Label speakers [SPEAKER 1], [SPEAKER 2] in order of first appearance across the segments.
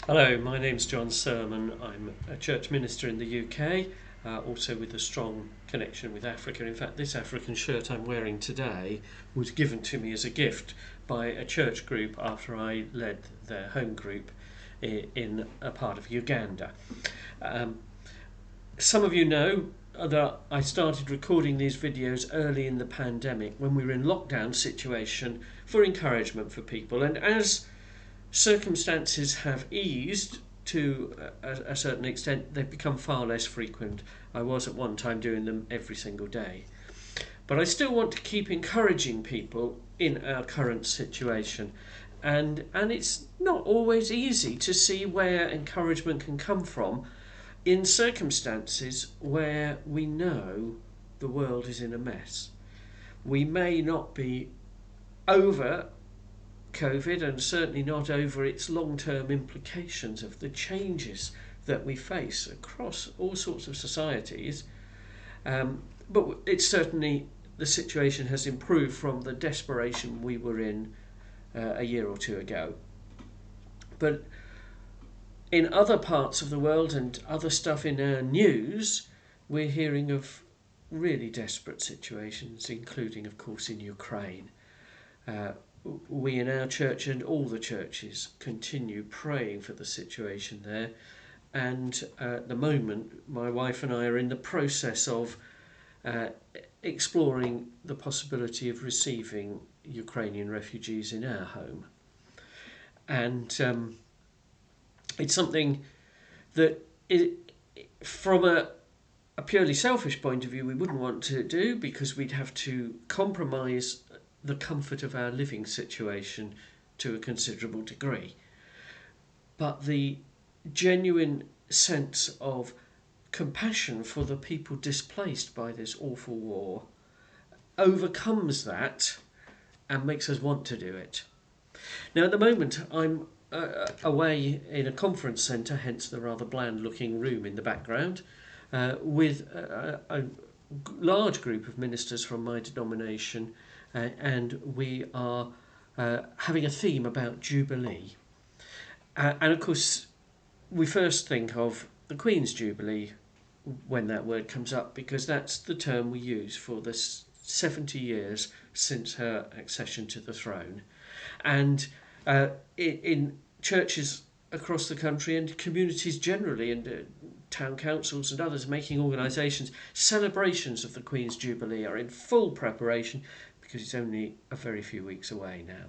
[SPEAKER 1] Hello, my name's Jon Sermon. I'm a church minister in the UK, also with a strong connection with Africa. In fact, this African shirt I'm wearing today was given to me as a gift by a church group after I led their home group in a part of Uganda. Um, some of you know that I started recording these videos early in the pandemic when we were in lockdown situation for encouragement for people, and as circumstances have eased to a certain extent, they've become far less frequent. I was at one time doing them every single day. But I still want to keep encouraging people in our current situation. And it's not always easy to see where encouragement can come from in circumstances where we know the world is in a mess. We may not be over COVID and certainly not over its long-term implications of the changes that we face across all sorts of societies. But it's certainly, the situation has improved from the desperation we were in a year or two ago. But in other parts of the world and other stuff in our news, we're hearing of really desperate situations, including, of course, in Ukraine. We in our church and all the churches continue praying for the situation there, and at the moment my wife and I are in the process of exploring the possibility of receiving Ukrainian refugees in our home. And it's something that from a purely selfish point of view we wouldn't want to do, because we'd have to compromise the comfort of our living situation to a considerable degree. But the genuine sense of compassion for the people displaced by this awful war overcomes that and makes us want to do it. Now, at the moment, I'm away in a conference centre, hence the rather bland looking room in the background, with a large group of ministers from my denomination, and we are having a theme about Jubilee. And of course, we first think of the Queen's Jubilee when that word comes up, because that's the term we use for the 70 years since her accession to the throne. And in churches across the country and communities generally, and town councils and others making organisations, celebrations of the Queen's Jubilee are in full preparation, because it's only a very few weeks away now.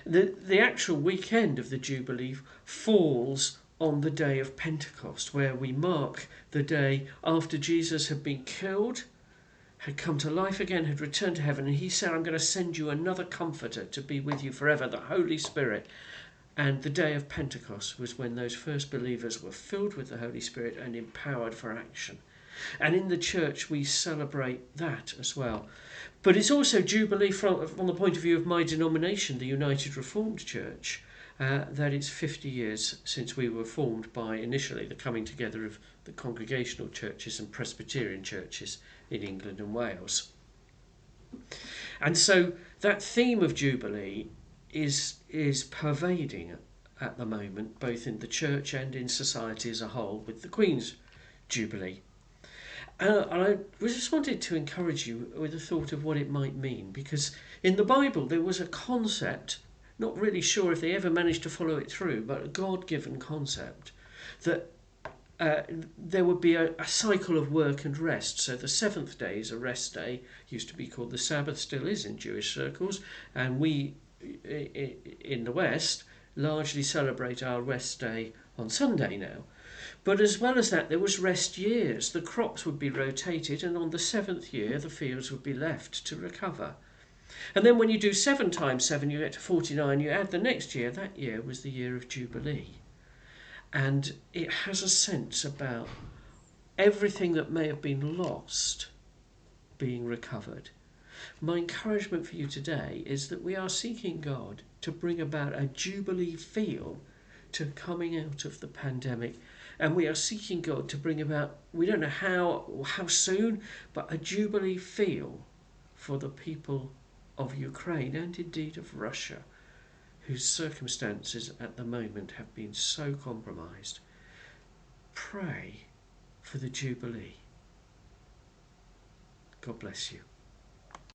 [SPEAKER 1] The actual weekend of the Jubilee falls on the day of Pentecost, where we mark the day after Jesus had been killed, had come to life again, had returned to heaven, and he said, I'm going to send you another comforter to be with you forever, the Holy Spirit. And the day of Pentecost was when those first believers were filled with the Holy Spirit and empowered for action. And in the church we celebrate that as well. But it's also Jubilee from the point of view of my denomination, the United Reformed Church, that it's 50 years since we were formed by initially the coming together of the Congregational churches and Presbyterian churches in England and Wales. And so that theme of Jubilee is pervading at the moment, both in the church and in society as a whole, with the Queen's Jubilee. And I just wanted to encourage you with a thought of what it might mean, because in the Bible there was a concept, not really sure if they ever managed to follow it through, but a God-given concept, that there would be a cycle of work and rest. So the seventh day is a rest day, used to be called the Sabbath, still is in Jewish circles, and we in the West largely celebrate our rest day on Sunday now. But as well as that, there was rest years. The crops would be rotated, and on the seventh year the fields would be left to recover. And then when you do 7 times 7, you get to 49. You add the next year. That year was the year of Jubilee. And it has a sense about everything that may have been lost being recovered. My encouragement for you today is that we are seeking God to bring about a Jubilee feel to coming out of the pandemic. And we are seeking God to bring about, we don't know how soon, but a Jubilee feel for the people of Ukraine and indeed of Russia, whose circumstances at the moment have been so compromised, pray for the Jubilee. God bless you.